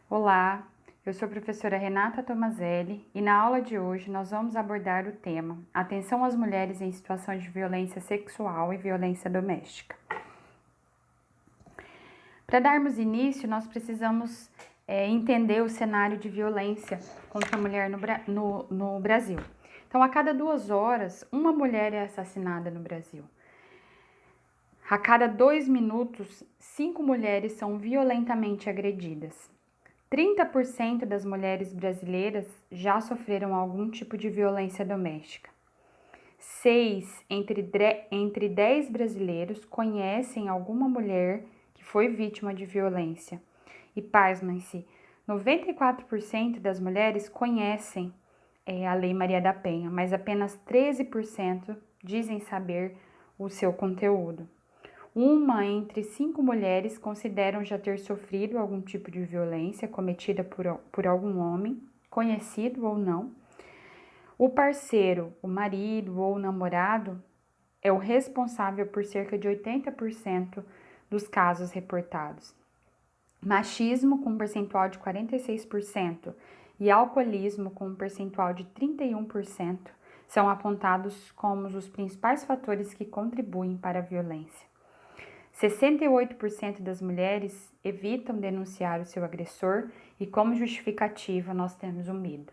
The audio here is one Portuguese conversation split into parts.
Olá, eu sou a professora Renata Tomazelli e na aula de hoje nós vamos abordar o tema Atenção às mulheres em situação de violência sexual e violência doméstica. Para darmos início, nós precisamos entender o cenário de violência contra a mulher no Brasil. Então, a cada 2 horas, uma mulher é assassinada no Brasil. A cada 2 minutos, 5 mulheres são violentamente agredidas. 30% das mulheres brasileiras já sofreram algum tipo de violência doméstica. 6 entre 10 brasileiros conhecem alguma mulher que foi vítima de violência. E pasmem-se, 94% das mulheres conhecem a Lei Maria da Penha, mas apenas 13% dizem saber o seu conteúdo. 1 entre 5 mulheres consideram já ter sofrido algum tipo de violência cometida por algum homem, conhecido ou não. O parceiro, o marido ou o namorado, é o responsável por cerca de 80% dos casos reportados. Machismo, com um percentual de 46%, e alcoolismo, com um percentual de 31%, são apontados como os principais fatores que contribuem para a violência. 68% das mulheres evitam denunciar o seu agressor e, como justificativa, nós temos o medo.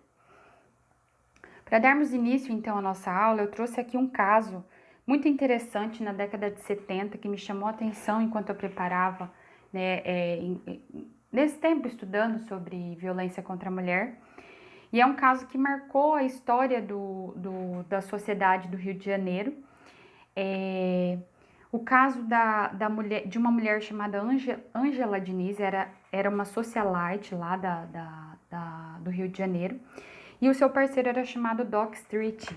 Para darmos início, então, à nossa aula, eu trouxe aqui um caso muito interessante na década de 70 que me chamou a atenção enquanto eu preparava, nesse tempo, estudando sobre violência contra a mulher. E é um caso que marcou a história da sociedade do Rio de Janeiro. O caso de uma mulher chamada Ângela Diniz, era uma socialite lá do Rio de Janeiro, e o seu parceiro era chamado Doc Street.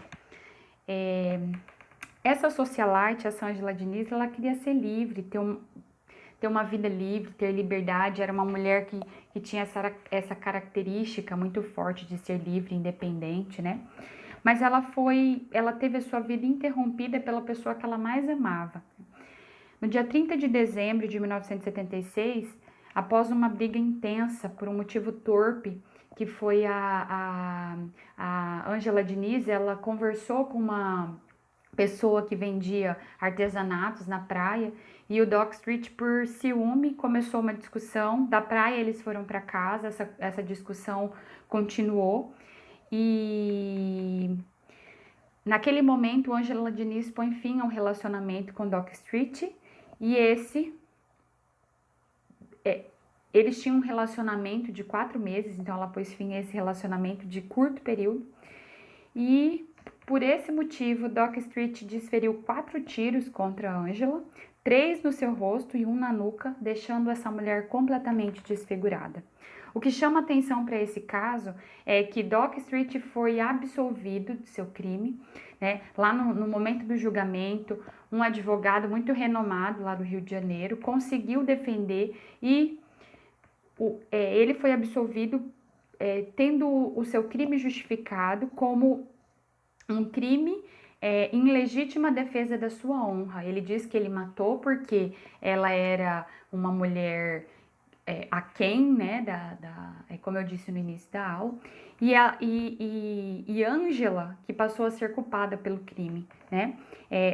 Essa socialite, essa Ângela Diniz, ela queria ser livre, ter uma vida livre, ter liberdade. Era uma mulher que tinha essa característica muito forte de ser livre, independente, né? Mas ela teve a sua vida interrompida pela pessoa que ela mais amava. No dia 30 de dezembro de 1976, após uma briga intensa por um motivo torpe, que foi a Ângela Diniz, ela conversou com uma pessoa que vendia artesanatos na praia, e o Doc Street, por ciúme, começou uma discussão. Da praia eles foram para casa, essa discussão continuou, e naquele momento Ângela Diniz põe fim ao relacionamento com Doc Street, e eles tinham um relacionamento de 4 meses, então ela pôs fim a esse relacionamento de curto período, e por esse motivo, Doc Street desferiu 4 tiros contra a Ângela, 3 no seu rosto e 1 na nuca, deixando essa mulher completamente desfigurada. O que chama atenção para esse caso é que Doc Street foi absolvido do seu crime, né? Lá no momento do julgamento, um advogado muito renomado lá do Rio de Janeiro conseguiu defender, e ele foi absolvido tendo o seu crime justificado como um crime em legítima defesa da sua honra. Ele diz que ele matou porque ela era uma mulher aquém, né, como eu disse no início da aula, e Ângela, que passou a ser culpada pelo crime, né?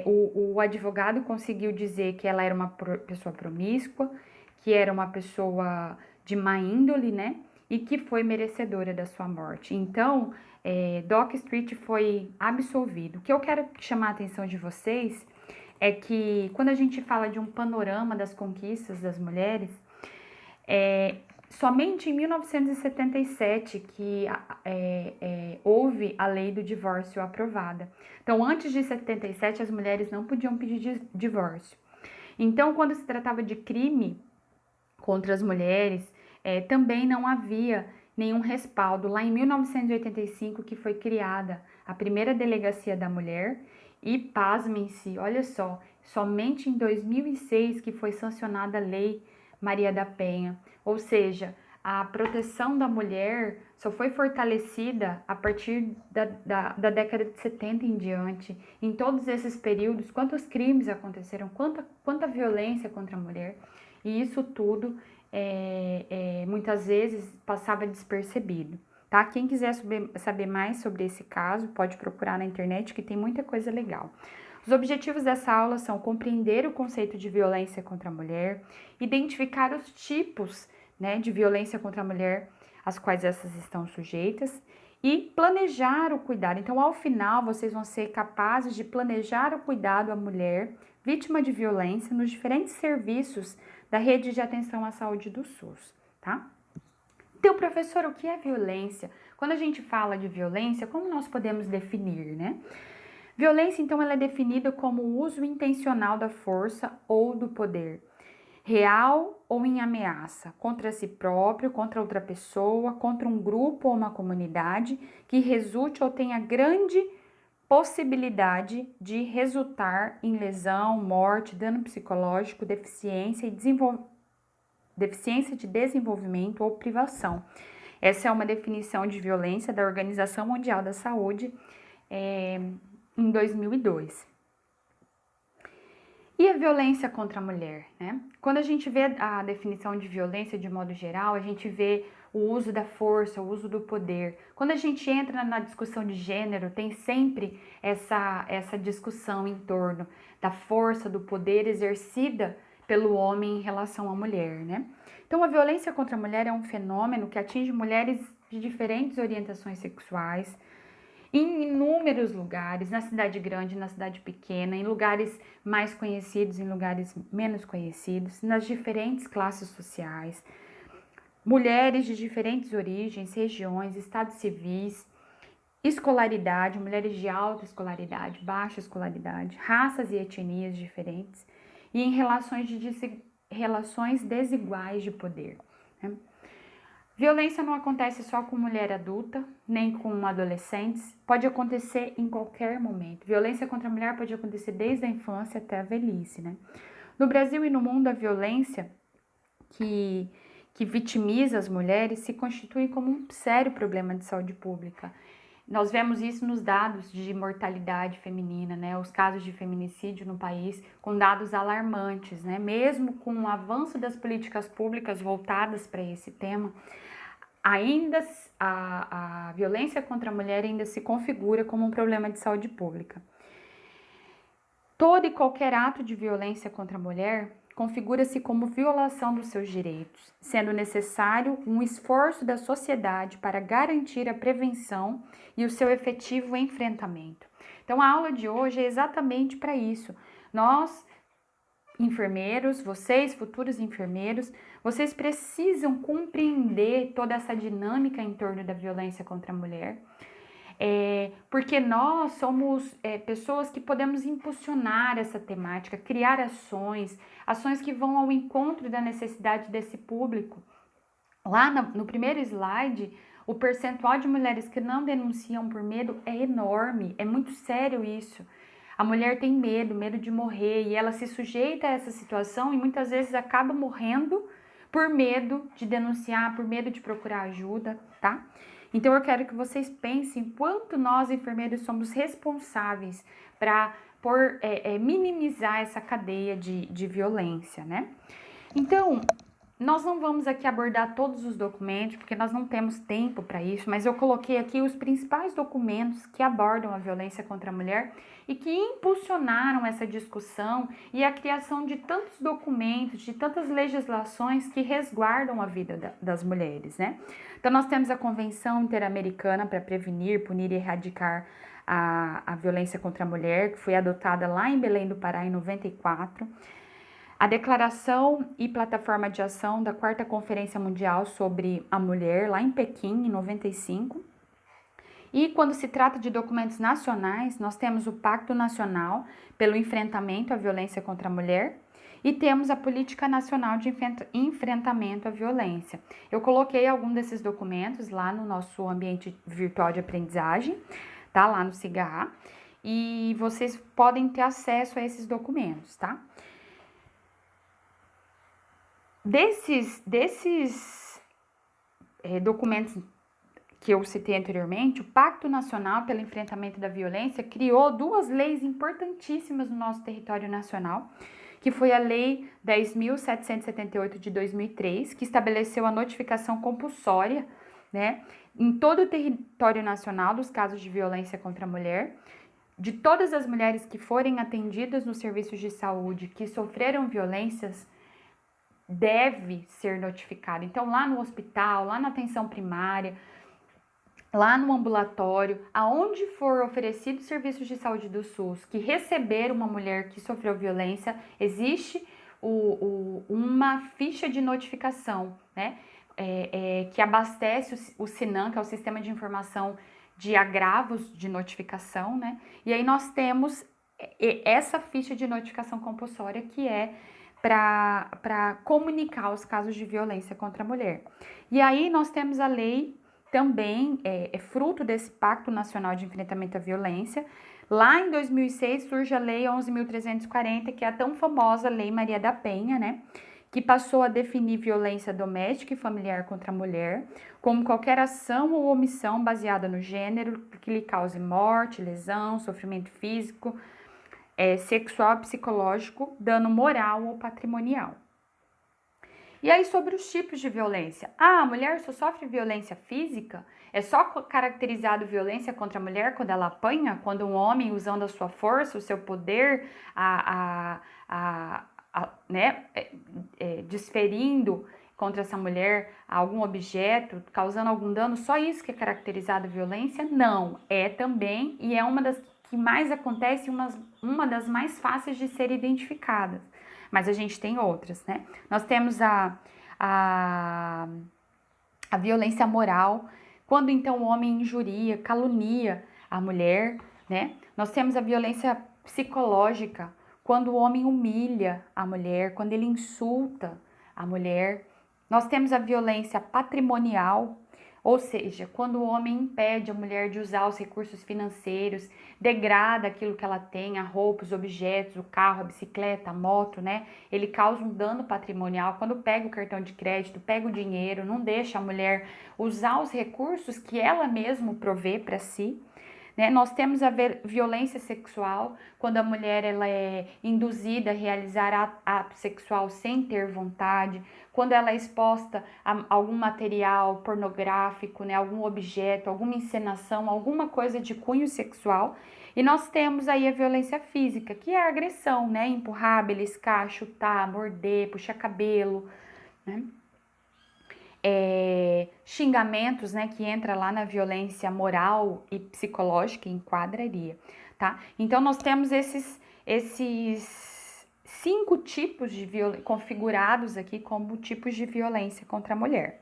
O advogado conseguiu dizer que ela era uma pessoa promíscua, que era uma pessoa de má índole, né? E que foi merecedora da sua morte. Então, Doc Street foi absolvido. O que eu quero chamar a atenção de vocês é que quando a gente fala de um panorama das conquistas das mulheres, somente em 1977 que houve a lei do divórcio aprovada. Então, antes de 77, as mulheres não podiam pedir divórcio. Então, quando se tratava de crime contra as mulheres, também não havia nenhum respaldo. Lá em 1985 que foi criada a primeira delegacia da mulher, e pasmem-se, olha só, somente em 2006 que foi sancionada a Lei Maria da Penha, ou seja, a proteção da mulher só foi fortalecida a partir da década de 70 em diante. Em todos esses períodos, quantos crimes aconteceram, quanta violência contra a mulher, e isso tudo muitas vezes passava despercebido, tá? Quem quiser saber mais sobre esse caso, pode procurar na internet que tem muita coisa legal. Os objetivos dessa aula são compreender o conceito de violência contra a mulher, identificar os tipos, né, de violência contra a mulher às quais essas estão sujeitas e planejar o cuidado. Então, ao final, vocês vão ser capazes de planejar o cuidado à mulher vítima de violência nos diferentes serviços da rede de atenção à saúde do SUS, tá? Então, professor, o que é violência? Quando a gente fala de violência, como nós podemos definir, né? Violência, então, ela é definida como o uso intencional da força ou do poder, real ou em ameaça, contra si próprio, contra outra pessoa, contra um grupo ou uma comunidade, que resulte ou tenha grande possibilidade de resultar em lesão, morte, dano psicológico, deficiência de desenvolvimento ou privação. Essa é uma definição de violência da Organização Mundial da Saúde em 2002. E a violência contra a mulher, né? Quando a gente vê a definição de violência de modo geral, a gente vê o uso da força, o uso do poder. Quando a gente entra na discussão de gênero, tem sempre essa discussão em torno da força, do poder exercida pelo homem em relação à mulher, né? Então, a violência contra a mulher é um fenômeno que atinge mulheres de diferentes orientações sexuais, em inúmeros lugares, na cidade grande, na cidade pequena, em lugares mais conhecidos, em lugares menos conhecidos, nas diferentes classes sociais, mulheres de diferentes origens, regiões, estados civis, escolaridade, mulheres de alta escolaridade, baixa escolaridade, raças e etnias diferentes, e em relações desiguais de poder, né? Violência não acontece só com mulher adulta, nem com adolescentes, pode acontecer em qualquer momento. Violência contra a mulher pode acontecer desde a infância até a velhice, né? No Brasil e no mundo, a violência que vitimiza as mulheres se constitui como um sério problema de saúde pública. Nós vemos isso nos dados de mortalidade feminina, né? Os casos de feminicídio no país, com dados alarmantes, né? Mesmo com o avanço das políticas públicas voltadas para esse tema, ainda a violência contra a mulher ainda se configura como um problema de saúde pública. Todo e qualquer ato de violência contra a mulher configura-se como violação dos seus direitos, sendo necessário um esforço da sociedade para garantir a prevenção e o seu efetivo enfrentamento. Então, a aula de hoje é exatamente para isso. Nós, enfermeiros, vocês, futuros enfermeiros, vocês precisam compreender toda essa dinâmica em torno da violência contra a mulher, porque nós somos pessoas que podemos impulsionar essa temática, criar ações que vão ao encontro da necessidade desse público. Lá no primeiro slide, o percentual de mulheres que não denunciam por medo é enorme, é muito sério isso. A mulher tem medo de morrer, e ela se sujeita a essa situação e muitas vezes acaba morrendo por medo de denunciar, por medo de procurar ajuda, tá? Então, eu quero que vocês pensem quanto nós, enfermeiros, somos responsáveis para minimizar essa cadeia de violência, né? Então, nós não vamos aqui abordar todos os documentos, porque nós não temos tempo para isso, mas eu coloquei aqui os principais documentos que abordam a violência contra a mulher e que impulsionaram essa discussão e a criação de tantos documentos, de tantas legislações que resguardam a vida das mulheres, né? Então, nós temos a Convenção Interamericana para Prevenir, Punir e Erradicar a Violência contra a Mulher, que foi adotada lá em Belém do Pará em 94. A Declaração e Plataforma de Ação da 4ª Conferência Mundial sobre a Mulher, lá em Pequim, em 95. E quando se trata de documentos nacionais, nós temos o Pacto Nacional pelo Enfrentamento à Violência contra a Mulher e temos a Política Nacional de Enfrentamento à Violência. Eu coloquei algum desses documentos lá no nosso ambiente virtual de aprendizagem, tá? Lá no SIGA, e vocês podem ter acesso a esses documentos, tá? Desses documentos que eu citei anteriormente, o Pacto Nacional pelo Enfrentamento da Violência criou 2 leis importantíssimas no nosso território nacional, que foi a Lei 10.778 de 2003, que estabeleceu a notificação compulsória, né, em todo o território nacional dos casos de violência contra a mulher, de todas as mulheres que forem atendidas nos serviços de saúde que sofreram violências, deve ser notificado. Então, lá no hospital, lá na atenção primária, lá no ambulatório, aonde for oferecido serviços de saúde do SUS, que receber uma mulher que sofreu violência, existe uma ficha de notificação, né? Que abastece o SINAM, que é o Sistema de Informação de Agravos de Notificação, né? E aí nós temos essa ficha de notificação compulsória que é para comunicar os casos de violência contra a mulher. E aí nós temos a lei também, é fruto desse Pacto Nacional de Enfrentamento à Violência. Lá em 2006 surge a Lei 11.340, que é a tão famosa Lei Maria da Penha, né? Que passou a definir violência doméstica e familiar contra a mulher como qualquer ação ou omissão baseada no gênero que lhe cause morte, lesão, sofrimento físico, sexual, psicológico, dano moral ou patrimonial. E aí, sobre os tipos de violência. A mulher só sofre violência física? É só caracterizado violência contra a mulher quando ela apanha? Quando um homem, usando a sua força, o seu poder, né, desferindo contra essa mulher algum objeto, causando algum dano, só isso que é caracterizado violência? Não, é também, e é uma das que mais acontece, uma das mais fáceis de ser identificadas. Mas a gente tem outras, né? Nós temos a violência moral, quando então o homem injuria, calunia a mulher, né? Nós temos a violência psicológica, quando o homem humilha a mulher, quando ele insulta a mulher. Nós temos a violência patrimonial, ou seja, quando o homem impede a mulher de usar os recursos financeiros, degrada aquilo que ela tem, a roupa, os objetos, o carro, a bicicleta, a moto, né? Ele causa um dano patrimonial quando pega o cartão de crédito, pega o dinheiro, não deixa a mulher usar os recursos que ela mesma provê para si. Né? Nós temos a violência sexual, quando a mulher ela é induzida a realizar ato sexual sem ter vontade, quando ela é exposta a algum material pornográfico, né? Algum objeto, alguma encenação, alguma coisa de cunho sexual. E nós temos aí a violência física, que é a agressão, né? Empurrar, beliscar, chutar, morder, puxar cabelo, né? Xingamentos, né, que entra lá na violência moral e psicológica, enquadraria, tá? Então, nós temos esses 5 tipos de violência, configurados aqui como tipos de violência contra a mulher.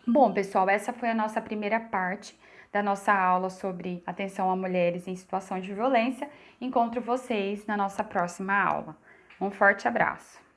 Bom, pessoal, essa foi a nossa primeira parte da nossa aula sobre atenção a mulheres em situação de violência. Encontro vocês na nossa próxima aula. Um forte abraço!